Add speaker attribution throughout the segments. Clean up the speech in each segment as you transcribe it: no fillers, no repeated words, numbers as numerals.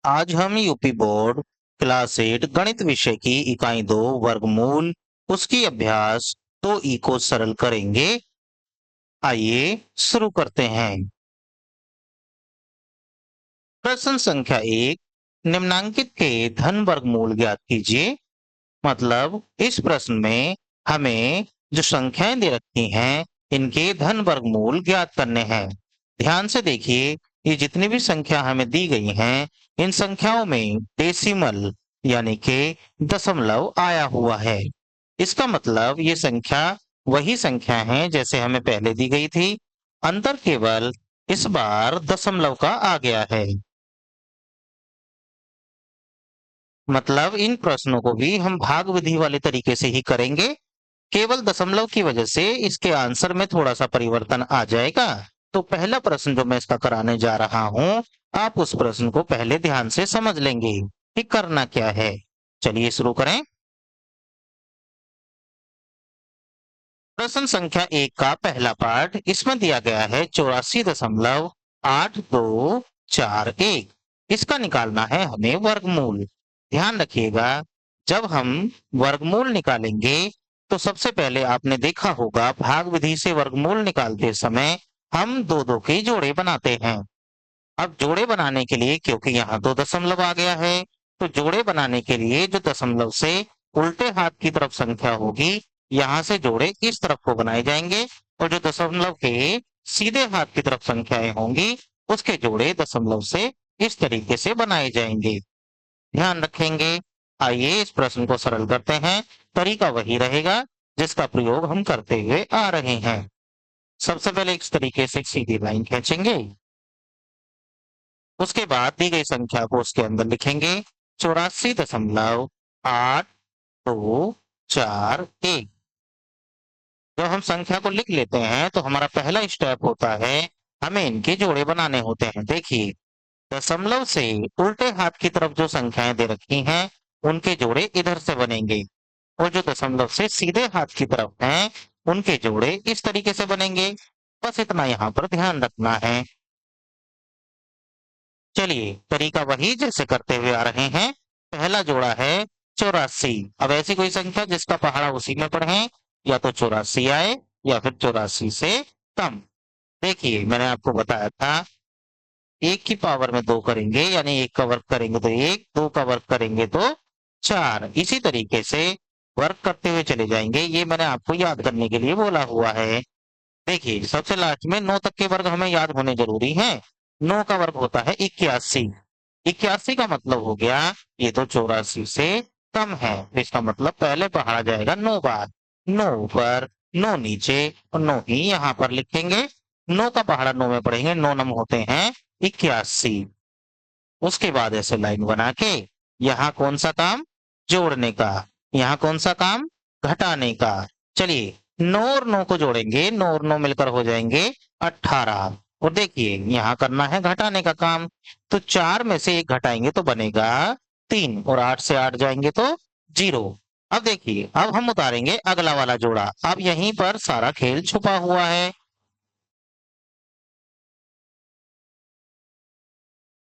Speaker 1: आज हम UP board class 8 गणित विषय की इकाई 2 वर्गमूल उसकी अभ्यास 2 को सरल करेंगे। आइए शुरू करते हैं। प्रश्न संख्या 1, निम्नांकित के धन वर्गमूल ज्ञात कीजिए। मतलब इस प्रश्न में हमें जो संख्याएं दे रखी हैं इनके धन वर्गमूल ज्ञात करने हैं। ध्यान से देखिए, ये जितनी भी संख्या हमें दी गई हैं इन संख्याओं में डेसिमल यानी कि दशमलव आया हुआ है। इसका मतलब ये संख्या वही संख्या है जैसे हमें पहले दी गई थी, अंतर केवल इस बार दशमलव का आ गया है। मतलब इन प्रश्नों को भी हम भाग विधि वाले तरीके से ही करेंगे, केवल दशमलव की वजह से इसके आंसर में थोड़ा सा परिवर्तन आ जाएगा। तो पहला प्रश्न जो मैं इसका कराने जा रहा हूं, आप उस प्रश्न को पहले ध्यान से समझ लेंगे कि करना क्या है। चलिए शुरू करें। प्रश्न संख्या 1 का पहला पार्ट इसमें दिया गया है 84.8241। इसका निकालना है हमें वर्गमूल। ध्यान रखिएगा, जब हम वर्गमूल निकालेंगे तो सबसे पहले आपने देखा होगा भाग विधि से वर्गमूल निकालते समय हम दो दो के जोड़े बनाते हैं। अब जोड़े बनाने के लिए, क्योंकि यहाँ दो दशमलव आ गया है, तो जोड़े बनाने के लिए जो दशमलव से उल्टे हाथ की तरफ संख्या होगी, यहाँ से जोड़े इस तरफ को बनाए जाएंगे, और जो दशमलव के सीधे हाथ की तरफ संख्याएं होंगी उसके जोड़े दशमलव से इस तरीके से बनाए जाएंगे। ध्यान रखेंगे। आइए इस प्रश्न को सरल करते हैं। तरीका वही रहेगा जिसका प्रयोग हम करते हुए आ रहे हैं। सबसे पहले इस तरीके से सीधी लाइन खींचेंगे, उसके बाद दी गई संख्या को उसके अंदर लिखेंगे 84.8241। जब हम संख्या को लिख लेते हैं तो हमारा पहला स्टेप होता है हमें इनके जोड़े बनाने होते हैं। देखिए, दशमलव से उल्टे हाथ की तरफ जो संख्याएं दे रखी हैं उनके जोड़े इधर से बनेंगे, और जो दशमलव से सीधे हाथ की तरफ हैं उनके जोड़े इस तरीके से बनेंगे। बस इतना यहाँ पर ध्यान रखना है। चलिए तरीका वही जैसे करते हुए आ रहे हैं। पहला जोड़ा है 84। अब ऐसी कोई संख्या जिसका पहाड़ा उसी में पढ़े, या तो 84 आए या फिर 84 से कम। देखिए मैंने आपको बताया था एक की पावर में दो करेंगे, यानी एक का वर्ग करेंगे तो एक, दो का वर्ग करेंगे तो चार। इसी तरीके से वर्ग करते हुए चले जाएंगे, ये मैंने आपको याद करने के लिए बोला हुआ है। देखिए सबसे लास्ट में 9 तक के वर्ग हमें याद होने जरूरी हैं। 9 का वर्ग होता है 81। 81 का मतलब हो गया ये तो 84 से कम है, तो इसका मतलब पहले पढ़ा जाएगा 9 बार। 9 ऊपर, 9 नीचे, और 9 ही यहाँ पर लिखेंगे। 9 का पहाड़ा 9 में पढ़ेंगे, 9 नम होते हैं 81। उसके बाद ऐसे लाइन बना के यहाँ कौन सा काम, जोड़ने का, यहाँ कौन सा काम, घटाने का। चलिए 9 और 9 को जोड़ेंगे, 9 और 9 मिलकर हो जाएंगे 18। और देखिए यहाँ करना है घटाने का काम, तो 4 में से एक घटाएंगे तो बनेगा 3, और 8 से 8 जाएंगे तो 0। अब देखिए अब हम उतारेंगे अगला वाला जोड़ा। अब यहीं पर सारा खेल छुपा हुआ है।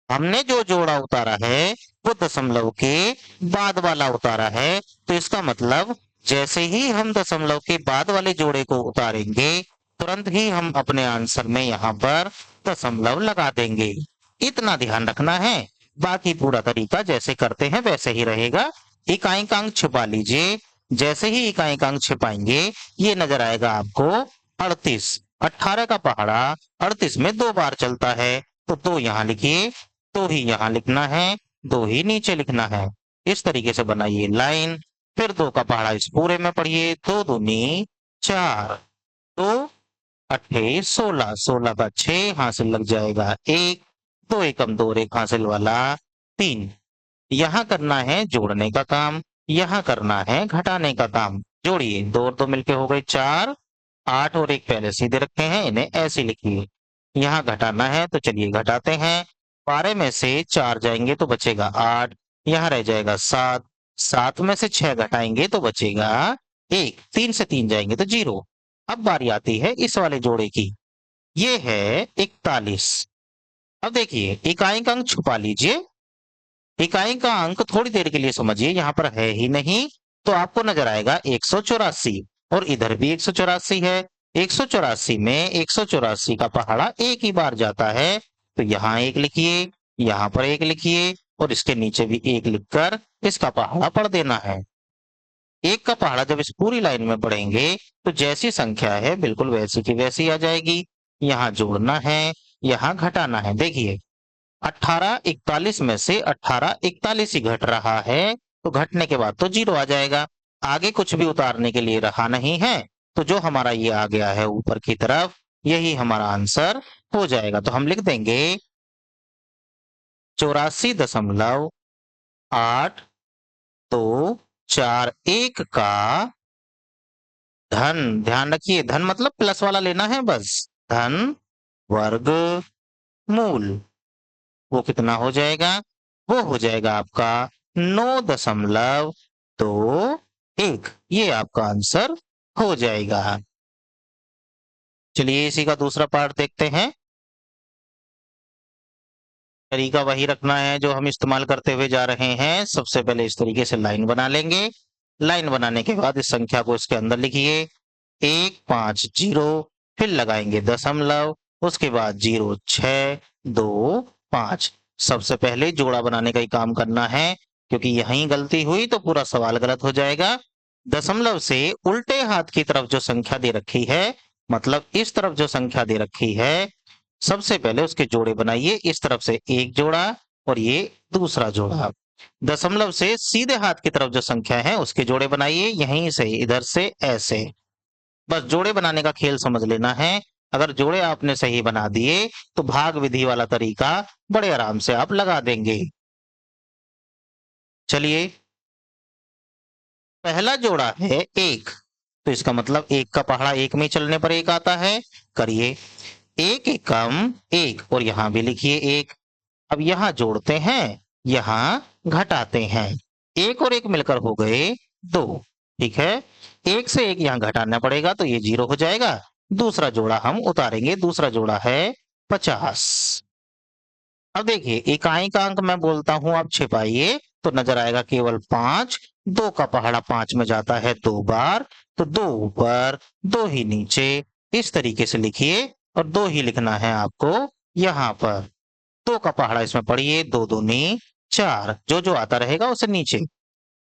Speaker 1: हमने जो जोड़ा उतारा है वो दशमलव के बाद वाला उतारा है, तो इसका मतलब जैसे ही हम दशमलव के बाद वाले जोड़े को उतारेंगे तुरंत ही हम अपने आंसर में यहाँ पर दशमलव लगा देंगे। इतना ध्यान रखना है। बाकी पूरा तरीका जैसे करते हैं वैसे ही रहेगा। इकाई-अंक छिपा लीजिए। जैसे ही इकाई-अंक छिपाएंगे ये नजर आएगा आपको 38। 18 का पहाड़ा 38 में 2 बार चलता है, तो 2 यहाँ लिखिए, 2 ही यहाँ लिखना है, 2 ही नीचे लिखना है। इस तरीके से बनाइए लाइन। फिर 2 का पहाड़ा इस पूरे में पढ़िए, 2 दूनी 4, 2 अट्ठे 16, 16 का 6 हासिल लग जाएगा 1, 2 एकम 2 रेख हासिल वाला 3। यहाँ करना है जोड़ने का काम, यहाँ करना है घटाने का काम। जोड़िए, 2 और 2 मिलके हो गए 4, 8 और 1 पहले सीधे रखे हैं, इन्हें ऐसे लिखिए। यहाँ घटाना है तो चलिए घटाते हैं। 12 में से 4 जाएंगे तो बचेगा 8, यहाँ रह जाएगा 7, 7 में से 6 घटाएंगे तो बचेगा 1, 3 से 3 जाएंगे तो 0। अब बारी आती है इस वाले जोड़े की, ये है 41। अब देखिए इकाई का अंक छुपा लीजिए, इकाई का अंक थोड़ी देर के लिए समझिए, यहाँ पर है ही नहीं, तो आपको नजर आएगा 184 और इधर भी 184 है। 184 में 184 का पहाड़ा एक ही बार जाता है, तो यहाँ एक लिखिए, यहाँ पर एक लिखिए और इसके नीचे भी एक लिखकर इसका पहाड़ा पढ़ देना है। एक का पहाड़ा जब इस पूरी लाइन में पढ़ेंगे तो जैसी संख्या है बिल्कुल वैसी की वैसी आ जाएगी। यहाँ जोड़ना है, यहाँ घटाना है। देखिए 18 41 में से 18 41 ही घट रहा है, तो घटने के बाद तो 0 आ जाएगा। आगे कुछ भी उतारने के लिए रहा नहीं है, तो जो हमारा ये आ गया है ऊपर की तरफ, यही हमारा आंसर हो जाएगा। तो हम लिख देंगे 84.8241 का धन, ध्यान रखिए धन मतलब प्लस वाला लेना है बस, धन वर्ग मूल, वो कितना हो जाएगा? वो हो जाएगा आपका 9.21। ये आपका आंसर हो जाएगा। चलिए इसी का दूसरा पार्ट देखते हैं। तरीका वही रखना है जो हम इस्तेमाल करते हुए जा रहे हैं। सबसे पहले इस तरीके से लाइन बना लेंगे। लाइन बनाने के बाद इस संख्या को इसके अंदर लिखिए 150, फिर लगाएंगे दशमलव, उसके बाद 0625। सबसे पहले जोड़ा बनाने का ही काम करना है, क्योंकि यहीं गलती हुई तो पूरा सवाल गलत हो जाएगा। दशमलव से उल्टे हाथ की तरफ जो संख्या दे रखी है, मतलब इस तरफ जो संख्या दे रखी है, सबसे पहले उसके जोड़े बनाइए। इस तरफ से एक जोड़ा और ये दूसरा जोड़ा। दशमलव से सीधे हाथ की तरफ जो संख्या है उसके जोड़े बनाइए, यहीं से इधर से ऐसे। बस जोड़े बनाने का खेल समझ लेना है। अगर जोड़े आपने सही बना दिए तो भाग विधि वाला तरीका बड़े आराम से आप लगा देंगे। चलिए पहला जोड़ा है एक, तो इसका मतलब एक का पहाड़ा एक में चलने पर एक आता है। करिए एक एकम एक और यहां भी लिखिए एक। अब यहां जोड़ते हैं, यहां घटाते हैं। एक और एक मिलकर हो गए दो, ठीक है। एक से एक यहां घटाना पड़ेगा तो ये 0 हो जाएगा। दूसरा जोड़ा हम उतारेंगे, दूसरा जोड़ा है 50। अब देखिए इकाई का अंक मैं बोलता हूं, आप छिपाइए तो नजर आएगा केवल 5। 2 का पहाड़ा 5 में जाता है 2 बार, तो 2 ऊपर 2 ही नीचे, इस तरीके से लिखिए और 2 ही लिखना है आपको यहाँ पर। 2 का पहाड़ा इसमें पढ़िए, 2 दूनी 4, जो जो आता रहेगा उसे नीचे।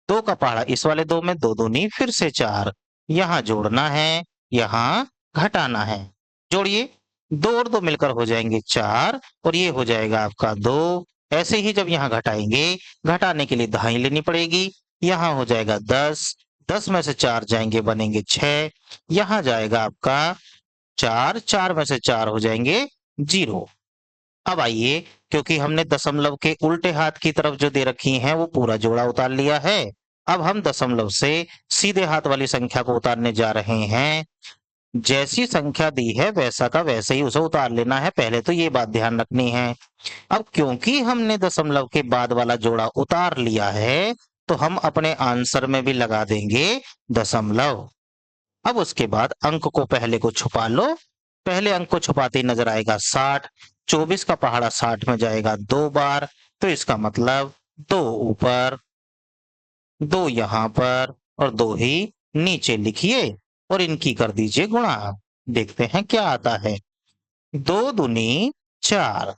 Speaker 1: 2 का पहाड़ा इस वाले 2 में, 2 दूनी फिर से 4, यहाँ जोड़ना है, यहाँ घटाना है। जोड़िए, 2 और 2 मिलकर हो जाएंगे 4 और ये हो जाएगा आपका 2। ऐसे ही जब यहाँ घटाएंगे, घटाने के लिए दहाई लेनी पड़ेगी। यहाँ हो जाएगा 10, 10 में से 4 जाएंगे बनेंगे 6, यहाँ जाएगा आपका 4, 4 में से 4 हो जाएंगे 0। अब आइए, क्योंकि हमने दशमलव के उल्टे हाथ की तरफ जो दे रखी हैं वो पूरा जोड़ा उतार लिया है। अब हम दशमलव से सीधे हाथ वाली संख्या को उतारने जा रहे हैं। जैसी संख्या दी है वैसा का वैसे ही उसे उतार लेना है, पहले तो ये बात ध्यान रखनी है। अब क्योंकि हमने दशमलव के बाद वाला जोड़ा उतार लिया है, तो हम अपने आंसर में भी लगा देंगे दशमलव। अब उसके बाद अंक को पहले को छुपा लो। पहले अंक को छुपाते ही नजर आएगा 60। 24 का पहाड़ा 60 में जाएगा 2 बार, तो इसका मतलब 2 ऊपर 2 यहाँ पर और 2 ही नीचे लिखिए और इनकी कर दीजिए गुणा। देखते हैं क्या आता है। 2 दूनी 4,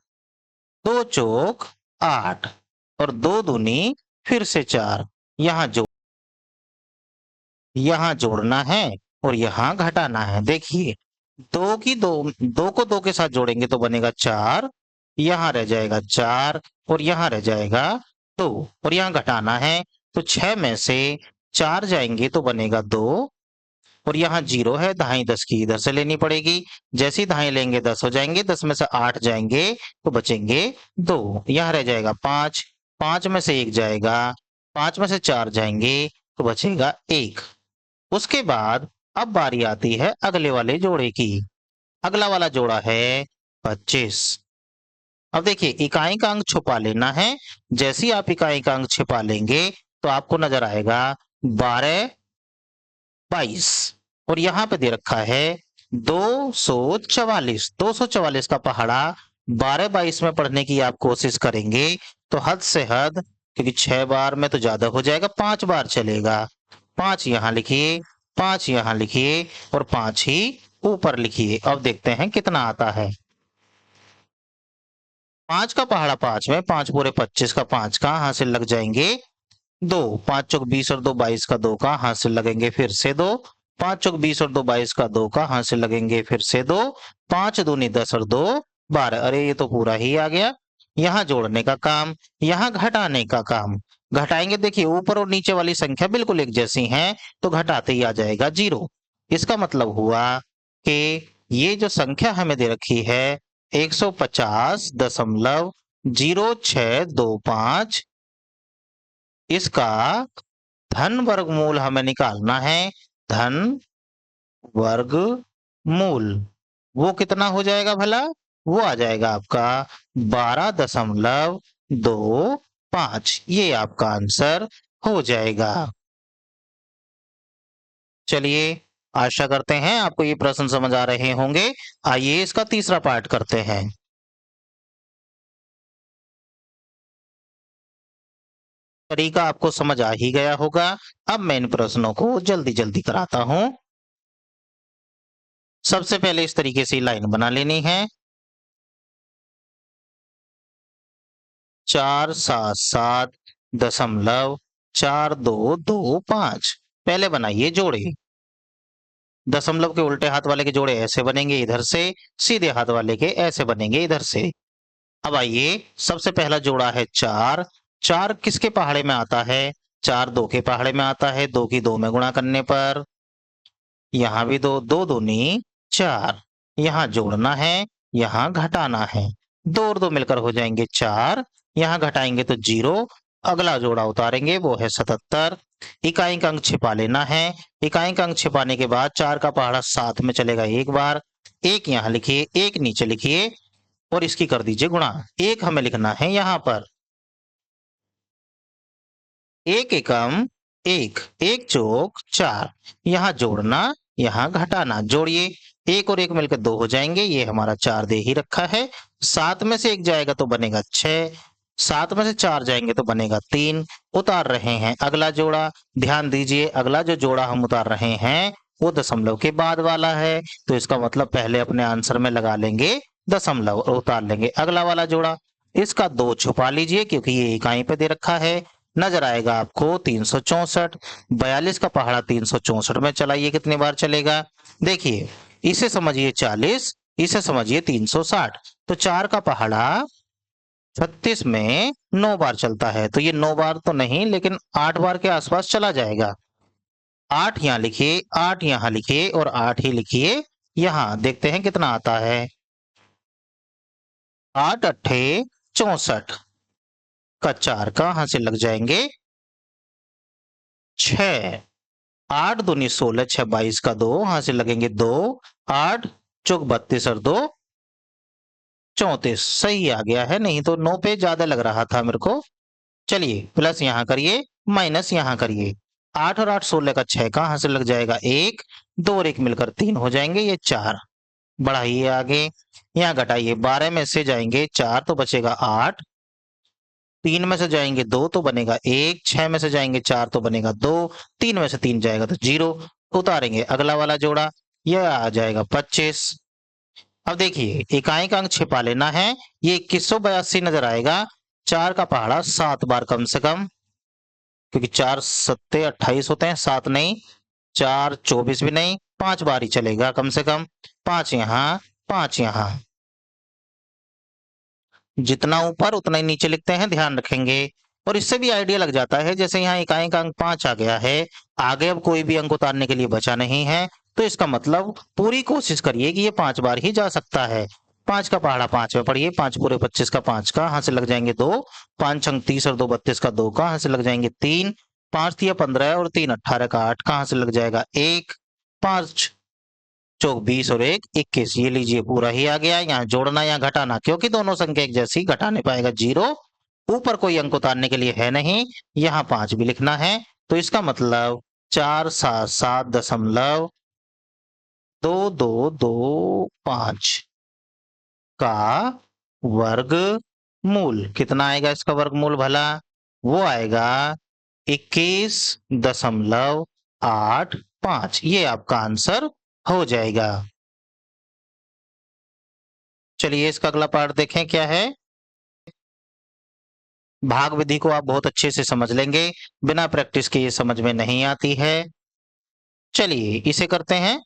Speaker 1: 2 चौक 8 और 2 दूनी फिर से 4, यहाँ जोड़ना है और यहाँ घटाना है। देखिए 2 को 2 के साथ जोड़ेंगे तो बनेगा 4, यहाँ रह जाएगा 4 और यहाँ रह जाएगा 2 और यहाँ घटाना है, तो 6 में से 4 जाएंगे तो बनेगा 2 और यहाँ 0 है, दहाई 10 की इधर से लेनी पड़ेगी। जैसे ही दहाई लेंगे 10 हो जाएंगे, 10 में से 8 जाएंगे तो बचेंगे 2, यहाँ रह जाएगा 5, 5 में से 1 जाएगा, 5 में से 4 जाएंगे तो बचेगा 1। उसके बाद अब बारी आती है अगले वाले जोड़े की। अगला वाला जोड़ा है 25। अब देखिए इकाई का अंक छुपा लेना है। जैसे ही आप इकाई का अंक छिपा लेंगे तो आपको नजर आएगा 12 22 और यहाँ पे दे रखा है 244। 244 का पहाड़ा 12 22 में पढ़ने की आप कोशिश करेंगे तो हद से हद क्योंकि 6 बार में तो ज्यादा हो जाएगा, 5 बार चलेगा। 5 यहाँ लिखिए, 5 यहाँ लिखिए और 5 ही ऊपर लिखिए। अब देखते हैं कितना आता है। 5 का पहाड़ा 5 में 5 पूरे 25 का 5 का हाथ से लग जाएंगे 2। 5 चौक 20 और 2 22 का 2 का हाथ से लगेंगे फिर से 2। 5 चौक 20 और 2 22 का 2 का हाथ से लगेंगे फिर से 2। 5 दूनी 10 और 2 12। अरे ये तो पूरा ही आ गया। यहाँ जोड़ने का काम, यहाँ घटाने का काम। घटाएंगे, देखिए ऊपर और नीचे वाली संख्या बिल्कुल एक जैसी हैं, तो घटाते ही आ जाएगा 0। इसका मतलब हुआ कि ये जो संख्या हमें दे रखी है 150.0625, इसका धन वर्गमूल हमें निकालना है। धन वर्गमूल वो कितना हो जाएगा भला? वो आ जाएगा आपका 12.25। ये आपका आंसर हो जाएगा। चलिए, आशा करते हैं आपको ये प्रश्न समझ आ रहे होंगे। आइए इसका तीसरा पार्ट करते हैं। तरीका आपको समझ आ ही गया होगा। अब मैं इन प्रश्नों को जल्दी जल्दी कराता हूं। सबसे पहले इस तरीके से लाइन बना लेनी है। 477.4225। पहले बनाइए जोड़े। दशमलव के उल्टे हाथ वाले के जोड़े ऐसे बनेंगे इधर से, सीधे हाथ वाले के ऐसे बनेंगे इधर से। अब आइए, सबसे पहला जोड़ा है 4। 4 किसके पहाड़े में आता है? 4 2 के पहाड़े में आता है। 2 की 2 में गुणा करने पर यहाँ भी 2, 2 दूनी 4। यहाँ जोड़ना है, यहाँ घटाना है। 2 और 2 मिलकर हो जाएंगे 4। यहाँ घटाएंगे तो 0। अगला जोड़ा उतारेंगे, वो है 77। इकाई का अंक छिपा लेना है। इकाई का अंक छिपाने के बाद 4 का पहाड़ा साथ में चलेगा एक बार। 1 यहाँ लिखिए, 1 नीचे लिखिए और इसकी कर दीजिए गुणा। 1 हमें लिखना है यहाँ पर। 1 एकम 1, 1 चौक 4। यहाँ जोड़ना, यहाँ घटाना। जोड़िए, 1 और 1 मिलकर 2 हो जाएंगे। ये हमारा 4 दे ही रखा है। 7 में से 1 जाएगा तो बनेगा 6। 7 में से 4 जाएंगे तो बनेगा 3। उतार रहे हैं अगला जोड़ा। ध्यान दीजिए, अगला जो जोड़ा हम उतार रहे हैं वो दशमलव के बाद वाला है, तो इसका मतलब पहले अपने आंसर में लगा लेंगे दशमलव और उतार लेंगे अगला वाला जोड़ा। इसका 2 छुपा लीजिए क्योंकि ये इकाई पे दे रखा है। नजर आएगा आपको 364। 42 का पहाड़ा 364 में चलाइए, कितनी बार चलेगा? देखिए, इसे समझिए 40, इसे समझिए 360। तो 4 का पहाड़ा 36 में 9 बार चलता है, तो ये 9 बार तो नहीं लेकिन 8 बार के आसपास चला जाएगा। 8 यहाँ लिखिए, 8 यहाँ लिखिए और 8 ही लिखिए। यहाँ देखते हैं कितना आता है। 8 अट्ठे 64 का 4 कहां से लग जाएंगे 6। 8 दूनी 16, 6 22 का 2 वहां से लगेंगे 2। 8 चौक 32 और 2 34। सही आ गया है, नहीं तो 9 पे ज्यादा लग रहा था मेरे को। चलिए, प्लस यहाँ करिए, माइनस यहाँ करिए। 8 और 8 16 का 6 कहां से लग जाएगा 1। 2 और 1 मिलकर 3 हो जाएंगे, ये 4। बढ़ाइए आगे, यहाँ घटाइए। 12 में से जाएंगे 4 तो बचेगा 8। 3 में से जाएंगे 2 तो बनेगा 1। 6 में से जाएंगे 4 तो बनेगा 2। 3 में से 3 जाएगा तो 0। उतारेंगे अगला वाला जोड़ा, यह आ जाएगा 25। अब देखिए, इकाई का अंक छिपा लेना है। ये 2182 नजर आएगा। 4 का पहाड़ा 7 बार कम से कम, क्योंकि 4 सत्ते 28 होते हैं, 7 नहीं। 4 24 भी नहीं, 5 बार ही चलेगा कम से कम। 5 यहाँ, 5 यहाँ। जितना ऊपर उतना ही नीचे लिखते हैं, ध्यान रखेंगे। और इससे भी आइडिया लग जाता है, जैसे यहाँ इकाई का अंक 5 आ गया है, आगे अब कोई भी अंक उतारने के लिए बचा नहीं है, तो इसका मतलब पूरी कोशिश करिए कि ये 5 बार ही जा सकता है। 5 का पहाड़ा 5 में पढ़िए। 5 पूरे 25 का 5 कहां से लग जाएंगे 2। 5 अंक 30 और 2 32 का 2 कहां से लग जाएंगे 3। 5 तिया 15 और 3 18 का 8 कहां से लग जाएगा 1। 5 चौक 20 और 1 21। ये लीजिए पूरा ही आ गया। यहाँ जोड़ना या घटाना, क्योंकि दोनों संख्या एक जैसी, घटाने पाएगा 0। ऊपर कोई अंक उतारने के लिए है नहीं, यहाँ 5 भी लिखना है, तो इसका मतलब 477.2225 का वर्गमूल कितना आएगा? इसका वर्गमूल भला वो आएगा 21.85। ये आपका आंसर हो जाएगा। चलिए इसका अगला पार्ट देखें क्या है। भाग विधि को आप बहुत अच्छे से समझ लेंगे, बिना प्रैक्टिस के ये समझ में नहीं आती है। चलिए इसे करते हैं।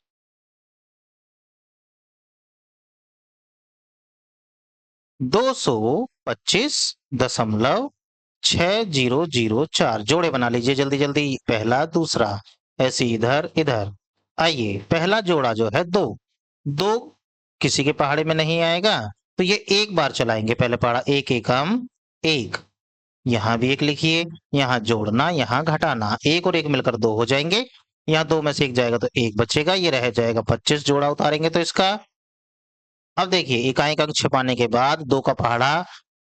Speaker 1: 225.6004 जोड़े बना लीजिए जल्दी जल्दी, पहला दूसरा, ऐसे इधर इधर। आइए पहला जोड़ा जो है दो, दो किसी के पहाड़े में नहीं आएगा, तो ये एक बार चलाएंगे पहले पहाड़ा, एक एकम एक। यहाँ भी एक लिखिए, यहाँ जोड़ना यहाँ घटाना, एक और एक मिलकर दो हो जाएंगे, यहाँ दो में से एक जाएगा तो एक बचेगा, ये रह जाएगा 25। जोड़ा उतारेंगे तो इसका। अब देखिए इकाई का अंक छिपाने के बाद दो का पहाड़ा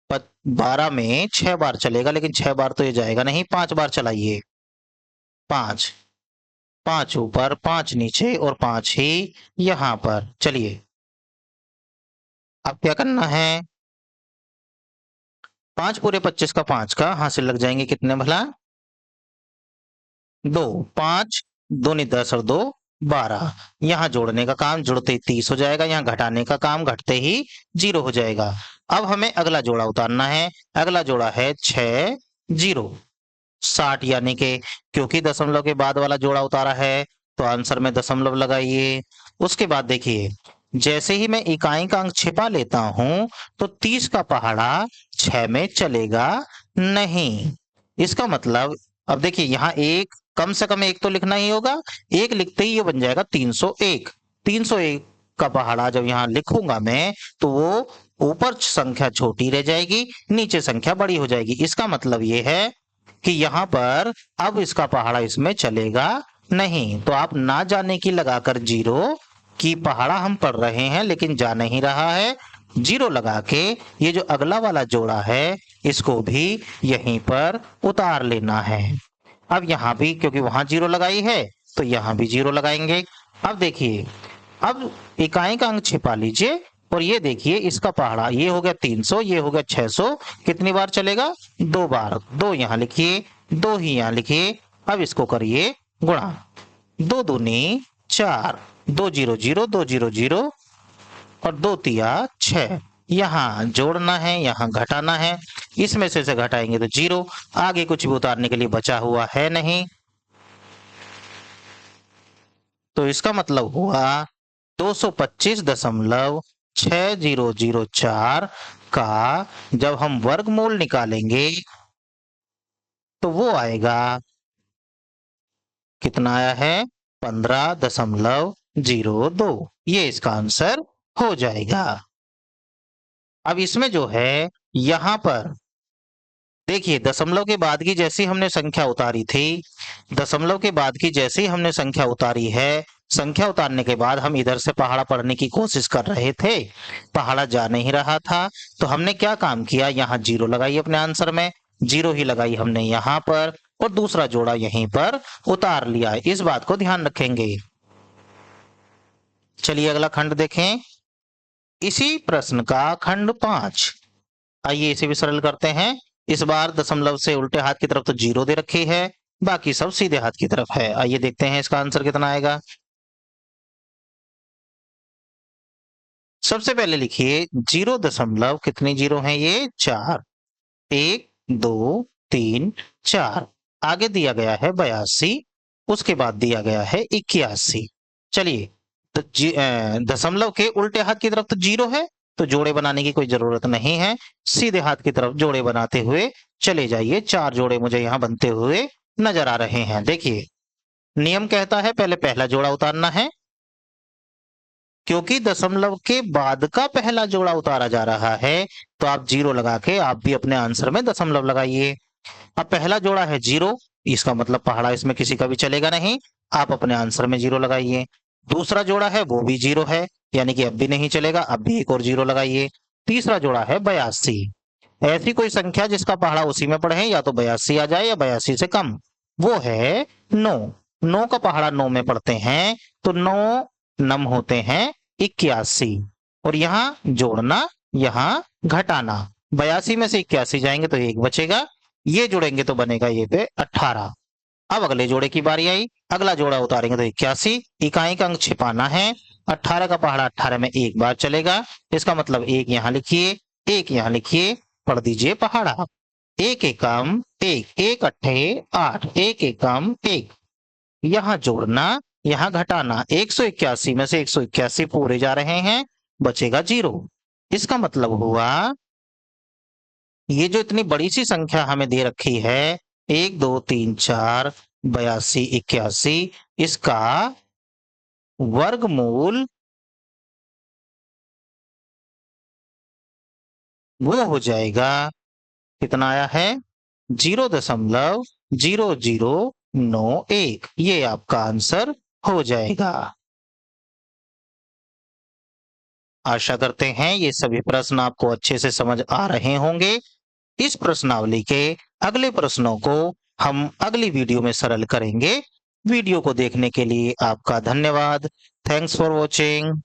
Speaker 1: 12 में 6 बार चलेगा, लेकिन 6 बार तो ये जाएगा नहीं, 5 बार चलाइए। 5, 5 ऊपर 5 नीचे और 5 ही यहाँ पर। चलिए अब क्या करना है, 5 पूरे 25 का 5 का हासिल लग जाएंगे कितने भला, 2, 5 दूनी 10 और 2 12। यहाँ जोड़ने का काम जुड़ते ही 30 हो जाएगा, यहाँ घटाने का काम घटते ही 0 हो जाएगा। अब हमें अगला जोड़ा उतारना है। अगला जोड़ा है 6 0 60, यानी कि क्योंकि दशमलव के बाद वाला जोड़ा उतारा है तो आंसर में दशमलव लगाइए। उसके बाद देखिए जैसे ही मैं इकाई का अंक छिपा लेता हूं तो 30 का पहाड़ा 6 में चलेगा नहीं। इसका मतलब अब देखिए यहाँ एक, कम से कम एक तो लिखना ही होगा, एक लिखते ही ये बन जाएगा 301। 301 का पहाड़ा जब यहाँ लिखूंगा मैं तो वो ऊपर संख्या छोटी रह जाएगी, नीचे संख्या बड़ी हो जाएगी। इसका मतलब ये है कि यहाँ पर अब इसका पहाड़ा इसमें चलेगा नहीं। तो आप ना जाने की लगाकर 0 की पहाड़ा हम पढ़ रहे हैं लेकिन जा नहीं रहा है, 0 लगा के ये जो अगला वाला जोड़ा है इसको भी यहीं पर उतार लेना है। अब यहाँ भी क्योंकि वहां 0 लगाई है तो यहाँ भी 0 लगाएंगे। अब देखिए अब इकाई का अंक छिपा लीजिए और ये देखिए इसका पहाड़ा ये हो गया 300, ये हो गया 600, कितनी बार चलेगा, 2 बार। 2 यहाँ लिखिए, 2 ही यहाँ लिखिए। अब इसको करिए गुणा, 2 दूनी 4, 2 0 0 2 0 0 और 2 तिया 6। यहाँ जोड़ना है यहाँ घटाना है, इसमें से घटाएंगे तो 0, आगे कुछ भी उतारने के लिए बचा हुआ है नहीं। तो इसका मतलब हुआ 225.6004 का जब हम वर्गमूल निकालेंगे तो वो आएगा, कितना आया है, 15.02। ये इसका आंसर हो जाएगा। अब इसमें जो है यहां पर देखिए दशमलव के बाद की जैसी हमने संख्या उतारी थी, दशमलव के बाद की जैसी हमने संख्या उतारी है, संख्या उतारने के बाद हम इधर से पहाड़ा पढ़ने की कोशिश कर रहे थे, पहाड़ा जा नहीं रहा था, तो हमने क्या काम किया, यहाँ 0 लगाई अपने आंसर में, 0 ही लगाई हमने यहाँ पर और दूसरा जोड़ा यहीं पर उतार लिया। इस बात को ध्यान रखेंगे। चलिए अगला खंड देखें, इसी प्रश्न का खंड 5। आइए इसे भी सरल करते हैं। इस बार दशमलव से उल्टे हाथ की तरफ तो 0 दे रखी है, बाकी सब सीधे हाथ की तरफ है। आइए देखते हैं इसका आंसर कितना आएगा। सबसे पहले लिखिए 0 दशमलव कितनी 0 है ये, 4, 1 2 3 4। आगे दिया गया है 82, उसके बाद दिया गया है 81। चलिए दशमलव के उल्टे हाथ की तरफ तो 0 है तो जोड़े बनाने की कोई जरूरत नहीं है, सीधे हाथ की तरफ जोड़े बनाते हुए चले जाइए। 4 जोड़े मुझे यहाँ बनते हुए नजर आ रहे हैं। देखिए नियम कहता है पहले पहला जोड़ा उतारना है, क्योंकि दशमलव के बाद का पहला जोड़ा उतारा जा रहा है तो आप 0 लगा के आप भी अपने आंसर में दशमलव लगाइए। अब पहला जोड़ा है 0, इसका मतलब पहाड़ा इसमें किसी का भी चलेगा नहीं, आप अपने आंसर में 0 लगाइए। दूसरा जोड़ा है वो भी 0 है, यानी कि अब भी नहीं चलेगा, अब भी एक और 0 लगाइए। तीसरा जोड़ा है 82, ऐसी कोई संख्या जिसका पहाड़ा उसी में पड़े, या तो 82 आ जाए या 82 से कम, वो है 9। 9 का पहाड़ा 9 में पड़ते हैं तो 9 नम होते हैं 81, और यहाँ जोड़ना यहाँ घटाना, 82 में से 81 जाएंगे तो एक बचेगा, ये जुड़ेंगे तो बनेगा ये पे 18। अब अगले जोड़े की बारी आई, अगला जोड़ा उतारेंगे तो 81। इकाई का अंक छिपाना है, 18 का पहाड़ा 18 में एक बार चलेगा, इसका मतलब एक यहां लिखिए, एक यहां लिखिए, पढ़ दीजिए पहाड़ा। एक एकम एक, एक अट्ठे 8, एक एकम एक। यहां जोड़ना, यहां घटाना, 181 में से 181 पूरे जा रहे हैं, बचेगा 0। इसका मतलब हुआ ये जो इतनी बड़ी सी संख्या हमें दे रखी है 1 2 3 4 82 81, इसका वर्गमूल वो हो जाएगा, कितना आया है 0.0091। ये आपका आंसर हो जाएगा। आशा करते हैं ये सभी प्रश्न आपको अच्छे से समझ आ रहे होंगे। इस प्रश्नावली के अगले प्रश्नों को हम अगली वीडियो में सरल करेंगे। वीडियो को देखने के लिए आपका धन्यवाद। Thanks for watching.